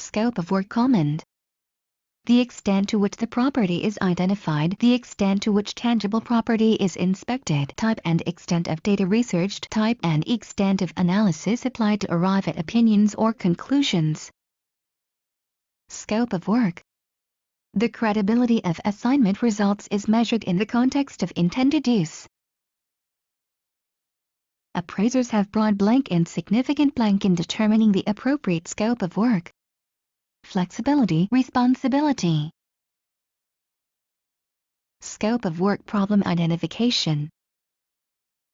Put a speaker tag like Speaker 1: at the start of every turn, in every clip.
Speaker 1: Scope of work comment. The extent to which the property is identified, the extent to which tangible property is inspected, type and extent of data researched, type and extent of analysis applied to arrive at opinions or conclusions. Scope of work. The credibility of assignment results is measured in the context of intended use. Appraisers have broad blank and significant blank in determining the appropriate scope of work. Flexibility, responsibility. Scope of work problem identification.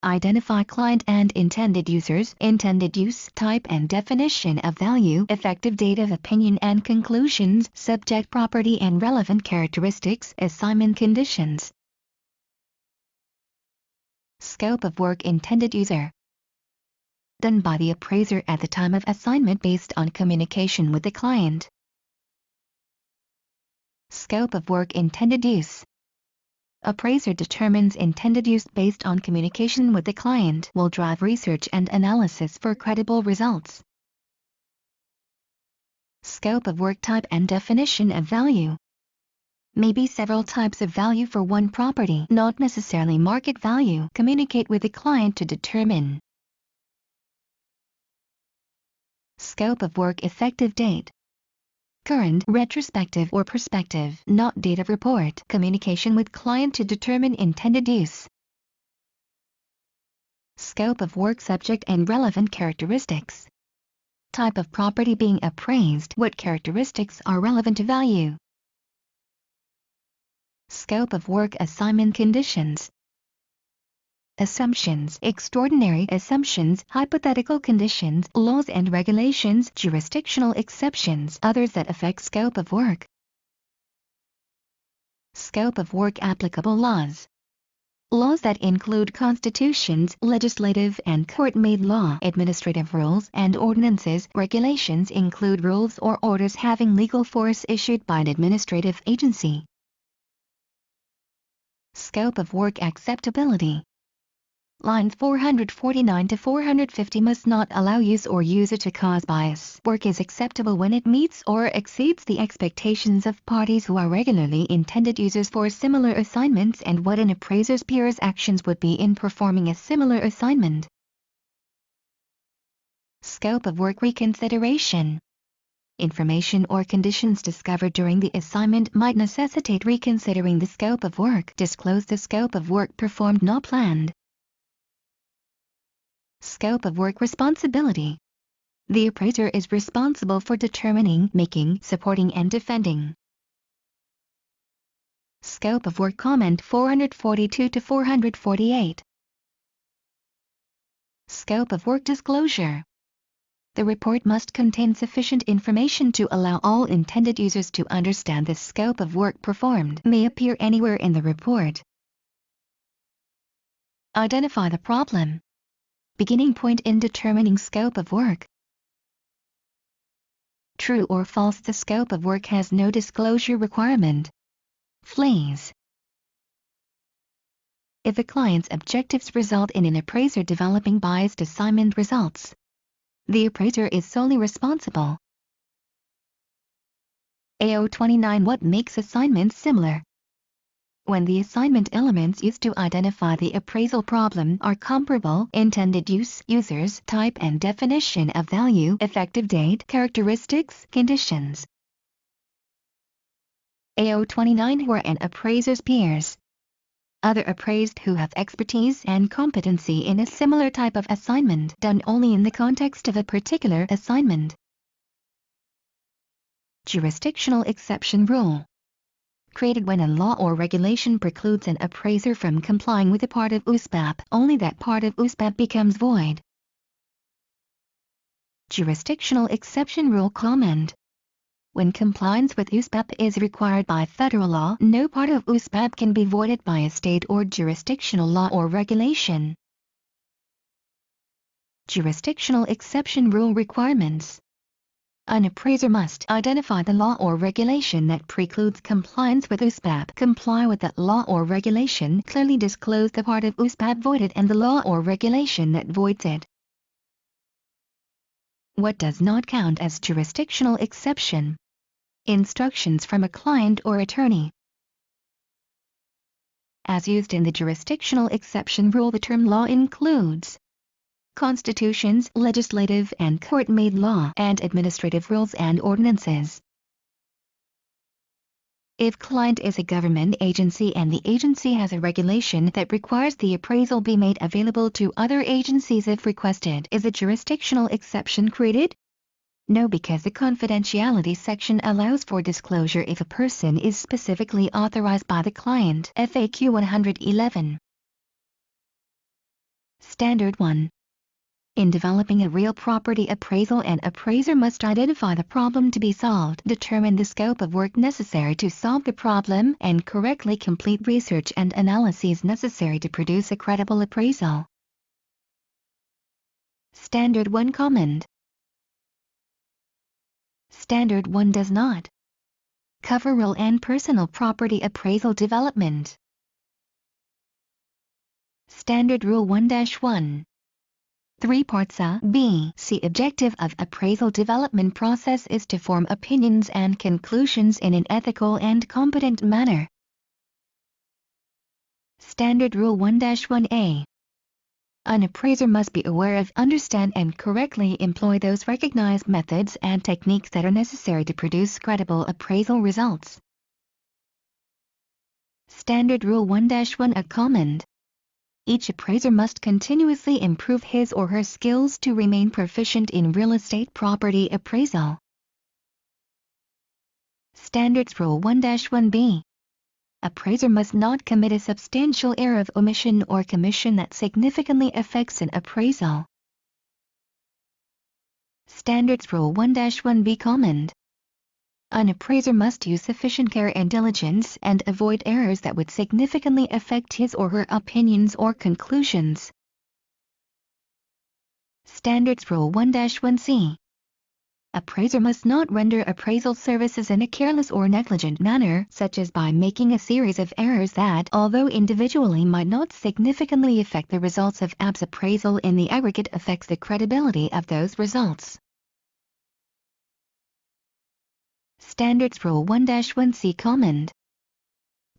Speaker 1: Identify client and intended users, intended use, type and definition of value, effective date of opinion and conclusions, subject property and relevant characteristics, assignment conditions. Scope of work intended user. Done by the appraiser at the time of assignment based on communication with the client. Scope of work intended use. Appraiser determines intended use based on communication with the client, will drive research and analysis for credible results. Scope of work type and definition of value. May be several types of value for one property, not necessarily market value. Communicate with the client to determine. Scope of work effective date. Current, retrospective or prospective, not date of report. Communication with client to determine intended use. Scope of work subject and relevant characteristics. Type of property being appraised. What characteristics are relevant to value? Scope of work assignment conditions. Assumptions, extraordinary assumptions, hypothetical conditions, laws and regulations, jurisdictional exceptions, others that affect scope of work. Scope of work applicable laws. Laws that include constitutions, legislative and court-made law, administrative rules and ordinances. Regulations include rules or orders having legal force issued by an administrative agency. Scope of work acceptability. Lines 449 to 450 must not allow use or user to cause bias. Work is acceptable when it meets or exceeds the expectations of parties who are regularly intended users for similar assignments and what an appraiser's peers' actions would be in performing a similar assignment. Scope of work reconsideration. Information or conditions discovered during the assignment might necessitate reconsidering the scope of work. Disclose the scope of work performed not planned. Scope of work responsibility. The appraiser is responsible for determining, making, supporting and defending. Scope of work comment 442 to 448. Scope of work disclosure. The report must contain sufficient information to allow all intended users to understand the scope of work performed. May appear anywhere in the report. Identify the problem. Beginning point in determining scope of work. True or false, the scope of work has no disclosure requirement. Flaws. If a client's objectives result in an appraiser developing biased assignment results, the appraiser is solely responsible. AO29. What makes assignments similar? When the assignment elements used to identify the appraisal problem are comparable, intended use, users, type and definition of value, effective date, characteristics, conditions. AO29. Where an appraiser's peers. Other appraised who have expertise and competency in a similar type of assignment, done only in the context of a particular assignment. Jurisdictional exception rule. Created when a law or regulation precludes an appraiser from complying with a part of USPAP, only that part of USPAP becomes void. Jurisdictional exception rule comment. When compliance with USPAP is required by federal law, no part of USPAP can be voided by a state or jurisdictional law or regulation. Jurisdictional exception rule requirements. An appraiser must identify the law or regulation that precludes compliance with USPAP, comply with that law or regulation, clearly disclose the part of USPAP voided and the law or regulation that voids it. What does not count as jurisdictional exception? Instructions from a client or attorney. As used in the jurisdictional exception rule, the term law includes constitutions, legislative and court-made law, and administrative rules and ordinances. If client is a government agency and the agency has a regulation that requires the appraisal be made available to other agencies if requested, is a jurisdictional exception created? No, because the confidentiality section allows for disclosure if a person is specifically authorized by the client. FAQ 111. Standard 1. In developing a real property appraisal, an appraiser must identify the problem to be solved, determine the scope of work necessary to solve the problem, and correctly complete research and analyses necessary to produce a credible appraisal. Standard 1 comment. Standard 1 does not cover real and personal property appraisal development. Standard Rule 1-1. 3 parts A, B, C. Objective of appraisal development process is to form opinions and conclusions in an ethical and competent manner. Standard Rule 1-1A. An appraiser must be aware of, understand and correctly employ those recognized methods and techniques that are necessary to produce credible appraisal results. Standard Rule 1-1 A comment. Each appraiser must continuously improve his or her skills to remain proficient in real estate property appraisal. Standards Rule 1-1B. Appraiser must not commit a substantial error of omission or commission that significantly affects an appraisal. Standards Rule 1-1B comment. An appraiser must use sufficient care and diligence and avoid errors that would significantly affect his or her opinions or conclusions. Standards Rule 1-1C. Appraiser must not render appraisal services in a careless or negligent manner, such as by making a series of errors that, although individually might not significantly affect the results of AB's appraisal, in the aggregate affects the credibility of those results. Standards Rule 1-1C comment.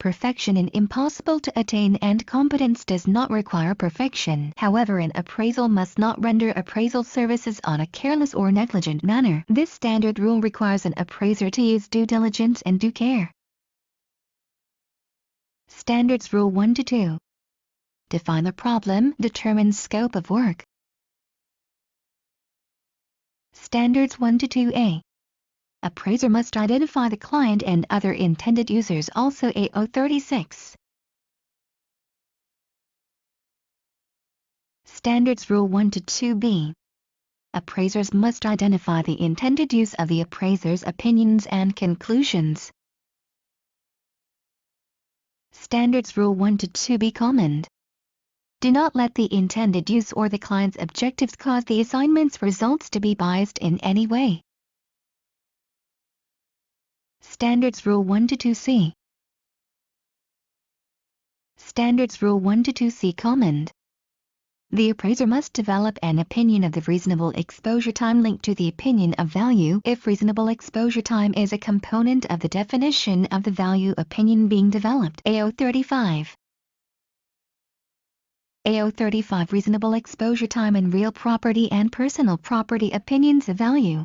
Speaker 1: Perfection is impossible to attain and competence does not require perfection. However, an appraisal must not render appraisal services on a careless or negligent manner. This standard rule requires an appraiser to use due diligence and due care. Standards Rule 1-2. Define the problem, determine scope of work. Standards 1-2A. Appraiser must identify the client and other intended users, also AO36. Standards Rule 1-2B. Appraisers must identify the intended use of the appraiser's opinions and conclusions. Standards Rule 1-2B comment. Do not let the intended use or the client's objectives cause the assignment's results to be biased in any way. Standards Rule 1-2C. Standards Rule 1-2C comment. The appraiser must develop an opinion of the reasonable exposure time linked to the opinion of value if reasonable exposure time is a component of the definition of the value opinion being developed. AO35. AO35 Reasonable exposure time in real property and personal property opinions of value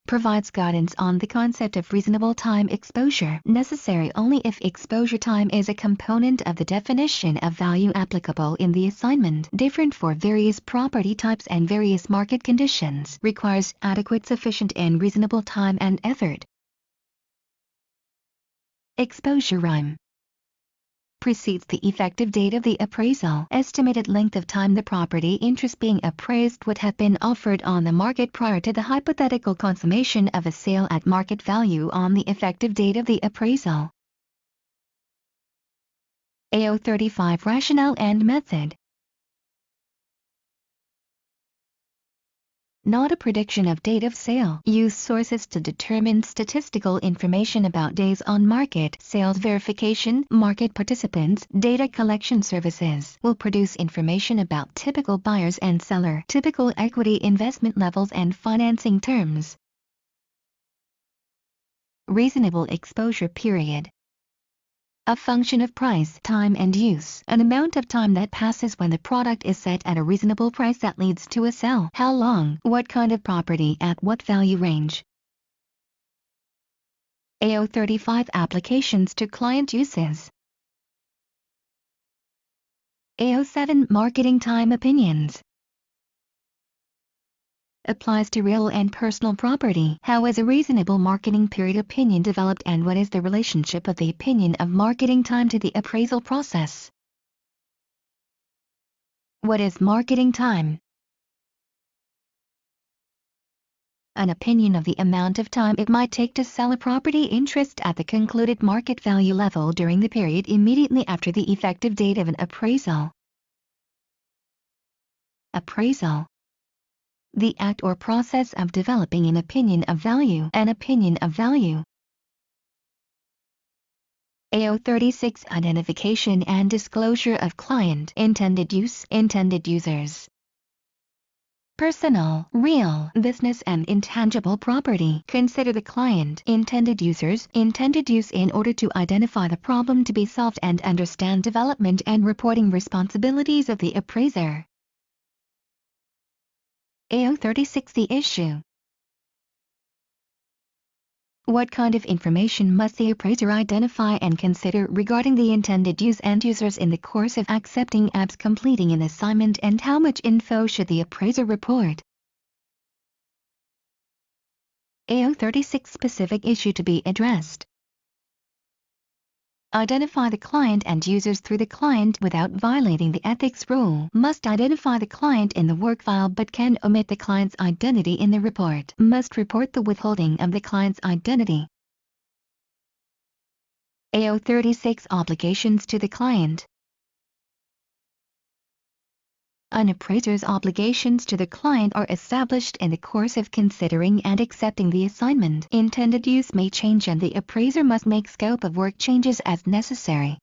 Speaker 1: provides guidance on the concept of reasonable time exposure, necessary only if exposure time is a component of the definition of value applicable in the assignment, different for various property types and various market conditions, requires adequate, sufficient and reasonable time and effort. Exposure rime precedes the effective date of the appraisal. Estimated length of time the property interest being appraised would have been offered on the market prior to the hypothetical consummation of a sale at market value on the effective date of the appraisal. AO35 Rationale and method. not a prediction of date of sale. Use sources to determine statistical information about days on market. Sales verification, market participants, data collection services will produce information about typical buyers and seller, typical equity investment levels and financing terms. Reasonable exposure period. A function of price, time and use, an amount of time that passes when the product is set at a reasonable price that leads to a sale. How long, what kind of property, at what value range. AO35 Applications to client uses. AO7 Marketing time opinions. Applies to real and personal property. How is a reasonable marketing period opinion developed and what is the relationship of the opinion of marketing time to the appraisal process? What is marketing time? An opinion of the amount of time it might take to sell a property interest at the concluded market value level during the period immediately after the effective date of an appraisal. Appraisal. The act or process of developing an opinion of value. An opinion of value. AO36 Identification and disclosure of client, intended use, intended users. Personal, real, business and intangible property. Consider the client, intended users, intended use in order to identify the problem to be solved and understand development and reporting responsibilities of the appraiser. AO36 The issue. What kind of information must the appraiser identify and consider regarding the intended use and users in the course of accepting APS completing an assignment, and how much info should the appraiser report? AO36 Specific issue to be addressed. Identify the client and users through the client without violating the ethics rule. Must identify the client in the work file but can omit the client's identity in the report. Must report the withholding of the client's identity. AO36 Obligations to the client. An appraiser's obligations to the client are established in the course of considering and accepting the assignment. Intended use may change and the appraiser must make scope of work changes as necessary.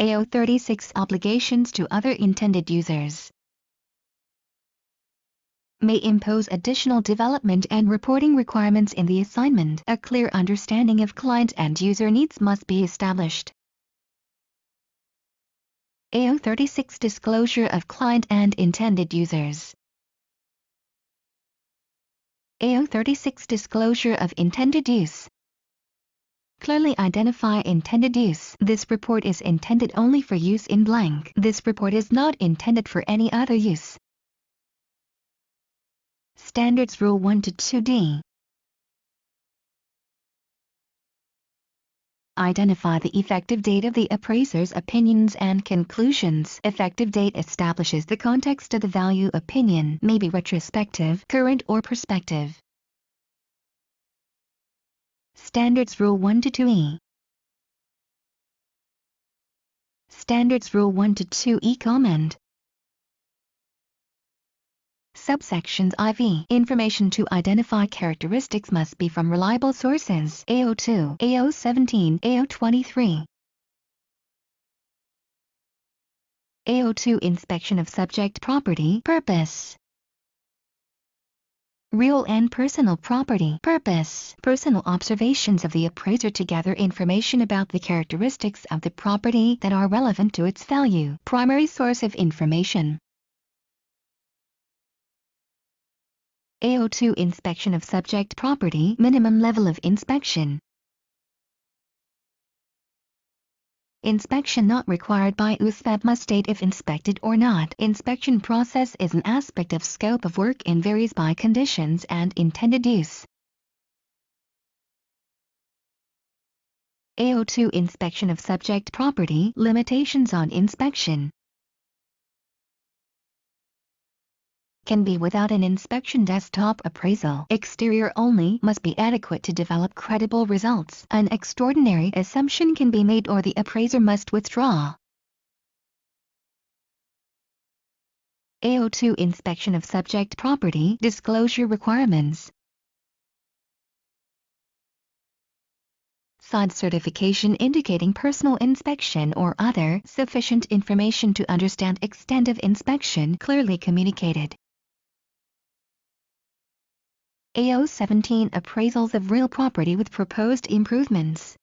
Speaker 1: AO36 Obligations to other intended users. May impose additional development and reporting requirements in the assignment. A clear understanding of client and user needs must be established. AO36 Disclosure of client and intended users. AO36 Disclosure of intended use. Clearly identify intended use. This report is intended only for use in blank. This report is not intended for any other use. Standards Rule 1 to 2D. Identify the effective date of the appraiser's opinions and conclusions. Effective date establishes the context of the value opinion, may be retrospective, current or prospective. Standards Rule 1 to 2E. Standards Rule 1 to 2E Comment. Subsections IV. Information to identify characteristics must be from reliable sources. AO2, AO17, AO23. AO2 Inspection of subject property. Purpose. Real and personal property. Purpose. Personal observations of the appraiser to gather information about the characteristics of the property that are relevant to its value. Primary source of information. AO2 Inspection of subject property. Minimum level of inspection. Inspection not required by USPAP must state if inspected or not. Inspection process is an aspect of scope of work and varies by conditions and intended use. AO2 Inspection of subject property. Limitations on inspection. Can be without an inspection. Desktop appraisal. Exterior only must be adequate to develop credible results. An extraordinary assumption can be made or the appraiser must withdraw. AO2 Inspection of subject property disclosure requirements. Side certification indicating personal inspection or other sufficient information to understand extent of inspection clearly communicated. AO17 Appraisals of real property with proposed improvements.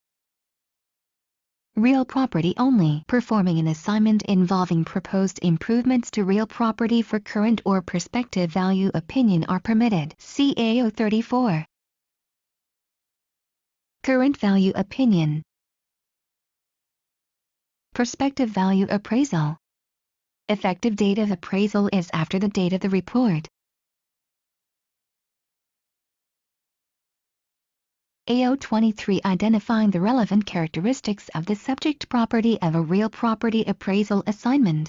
Speaker 1: Real property only. Performing an assignment involving proposed improvements to real property for current or prospective value opinion are permitted. See AO34. Current value opinion. Prospective value appraisal. Effective date of appraisal is after the date of the report. AO23 Identifying the relevant characteristics of the subject property of a real property appraisal assignment.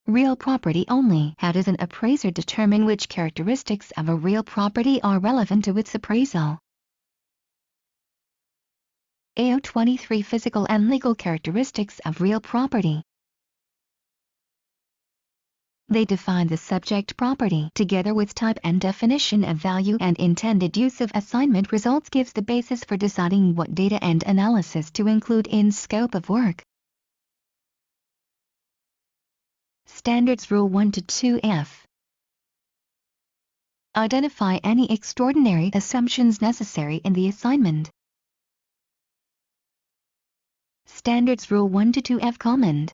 Speaker 1: Real property only. How does an appraiser determine which characteristics of a real property are relevant to its appraisal? AO23 Physical and legal characteristics of real property. They define the subject property together with type and definition of value and intended use of assignment results gives the basis for deciding what data and analysis to include in scope of work. Standards Rule 1 to 2F. Identify any extraordinary assumptions necessary in the assignment. Standards Rule 1 to 2F Comment.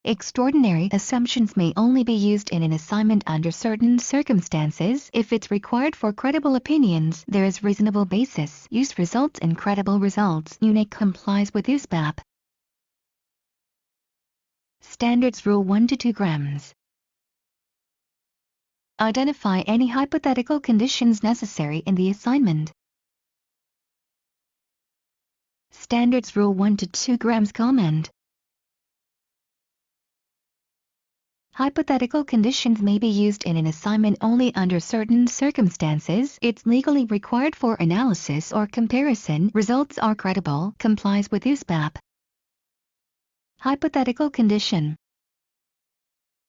Speaker 1: Extraordinary assumptions may only be used in an assignment under certain circumstances. If it's required for credible opinions, there is reasonable basis. Use results in credible results. Unit complies with USPAP. Standards Rule 1 to 2 grams. Identify any hypothetical conditions necessary in the assignment. Standards Rule 1 to 2 grams Comment. Hypothetical conditions may be used in an assignment only under certain circumstances. It's legally required for analysis or comparison. Results are credible. Complies with USPAP. Hypothetical condition.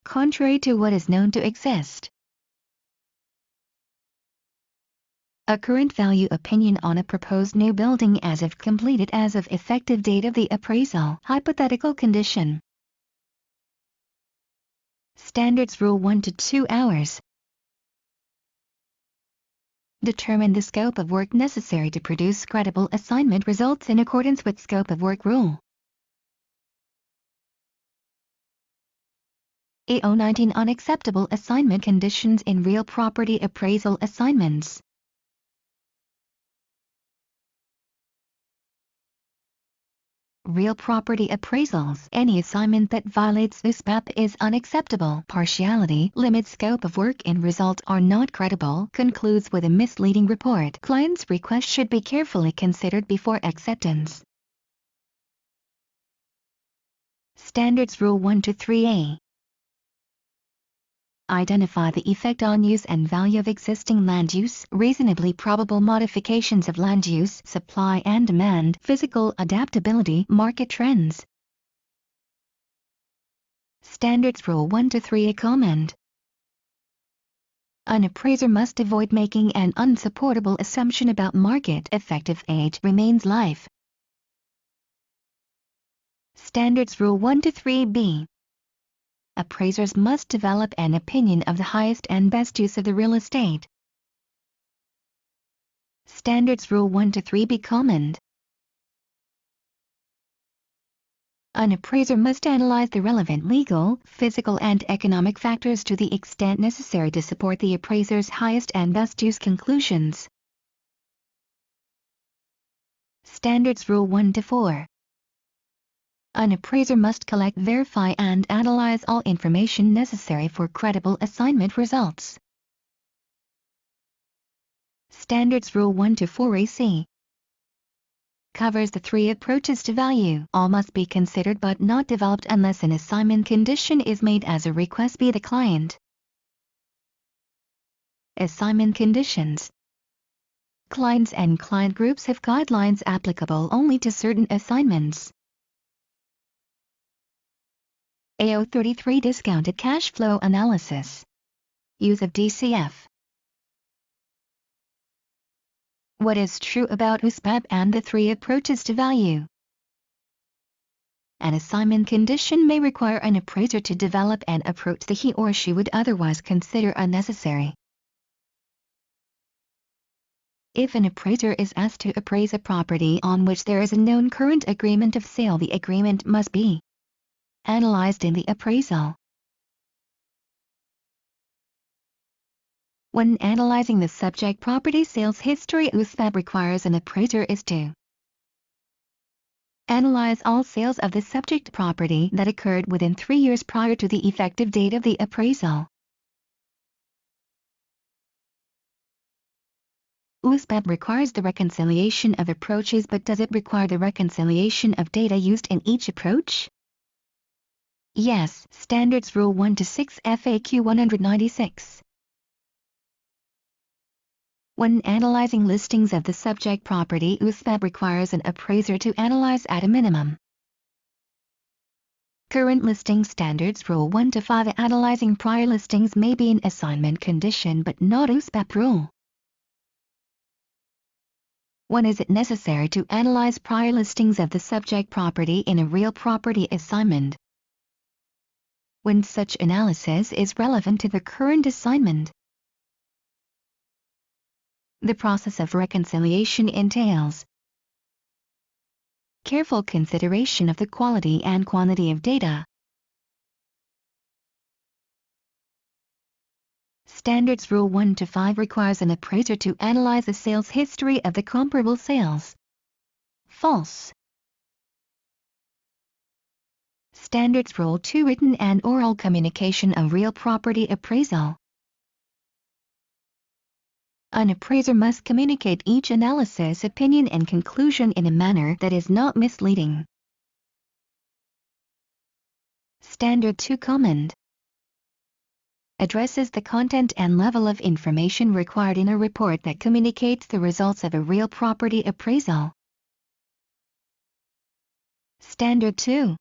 Speaker 1: Contrary to what is known to exist. A current value opinion on a proposed new building as if completed as of effective date of the appraisal. Hypothetical condition. Standards Rule 1 to 2 hours. Determine the scope of work necessary to produce credible assignment results in accordance with scope of work rule. AO19 Unacceptable assignment conditions in real property appraisal assignments. Real property appraisals. Any assignment that violates USPAP is unacceptable. Partiality, limits scope of work and results are not credible, concludes with a misleading report. Client's request should be carefully considered before acceptance. Standards Rule 1 to 3A. Identify the effect on use and value of existing land use, reasonably probable modifications of land use, supply and demand, physical adaptability, market trends. Standards Rule 1 to 3A Comment. An appraiser must avoid making an unsupportable assumption about market effective age remains life. Standards Rule 1 to 3B. Appraisers must develop an opinion of the highest and best use of the real estate. Standards Rule 1 to 3B Comment. An appraiser must analyze the relevant legal, physical and economic factors to the extent necessary to support the appraiser's highest and best use conclusions. Standards Rule 1 to 4. An appraiser must collect, verify and analyze all information necessary for credible assignment results. Standards Rule 1 to 4AC. Covers the 3 approaches to value. All must be considered but not developed unless an assignment condition is made as a request by the client. Assignment conditions. Clients and client groups have guidelines applicable only to certain assignments. AO33 Discounted Cash Flow Analysis. Use of DCF. What is true about USPAP and the three approaches to value? An assignment condition may require an appraiser to develop an approach that he or she would otherwise consider unnecessary. If an appraiser is asked to appraise a property on which there is a known current agreement of sale, the agreement must be analyzed in the appraisal. When analyzing the subject property sales history, USPAP requires an appraiser is to analyze all sales of the subject property that occurred within 3 years prior to the effective date of the appraisal. USPAP requires the reconciliation of approaches, but does it require the reconciliation of data used in each approach? Yes, Standards Rule 1-6 FAQ 196. When analyzing listings of the subject property, USPAP requires an appraiser to analyze at a minimum current listing. Standards Rule 1-5 Analyzing prior listings may be an assignment condition but not USPAP rule. When is it necessary to analyze prior listings of the subject property in a real property assignment? When such analysis is relevant to the current assignment. The process of reconciliation entails careful consideration of the quality and quantity of data. Standards Rule 1-5 requires an appraiser to analyze the sales history of the comparable sales. False. Standards Rule 2 Written and oral communication of real property appraisal. An appraiser must communicate each analysis, opinion and conclusion in a manner that is not misleading. Standard 2 Comment addresses the content and level of information required in a report that communicates the results of a real property appraisal. Standard 2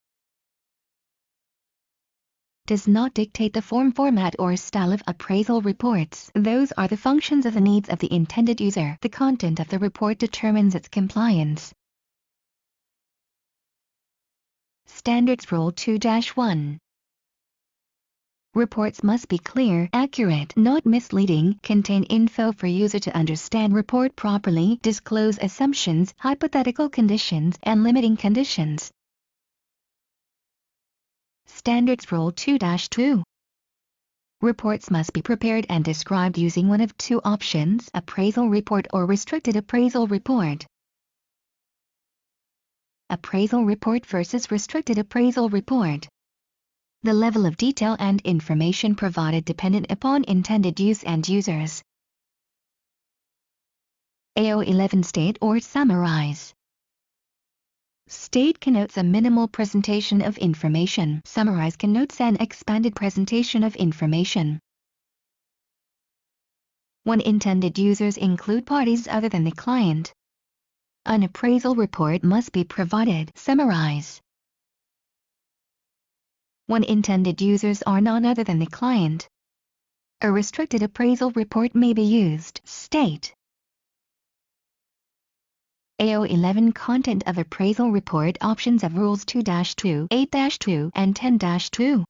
Speaker 1: does not dictate the format or style of appraisal reports. Those are the functions of the needs of the intended user. The content of the report determines its compliance. Standards Rule 2-1 reports must be clear, accurate, not misleading, contain info for user to understand, report properly, disclose assumptions, hypothetical conditions, and limiting conditions. Standards Rule 2-2 reports must be prepared and described using one of two options: appraisal report or restricted appraisal report. Appraisal report versus restricted appraisal report. The level of detail and information provided dependent upon intended use and users. AO11 State or summarize. State connotes a minimal presentation of information. Summarize connotes an expanded presentation of information. When intended users include parties other than the client, an appraisal report must be provided. Summarize. When intended users are none other than the client, a restricted appraisal report may be used. State. AO11 Content of Appraisal Report. Options of Rules 2-2, 8-2, and 10-2.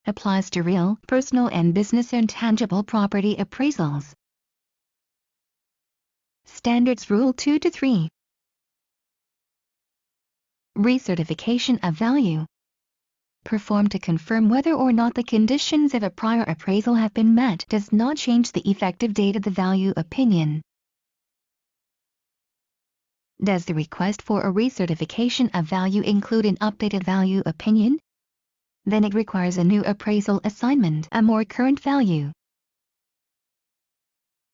Speaker 1: Applies to real, personal and business intangible property appraisals. Standards Rule 2-3. Recertification of value. Performed to confirm whether or not the conditions of a prior appraisal have been met. Does not change the effective date of the value opinion. Does the request for a recertification of value include an updated value opinion? Then it requires a new appraisal assignment, a more current value.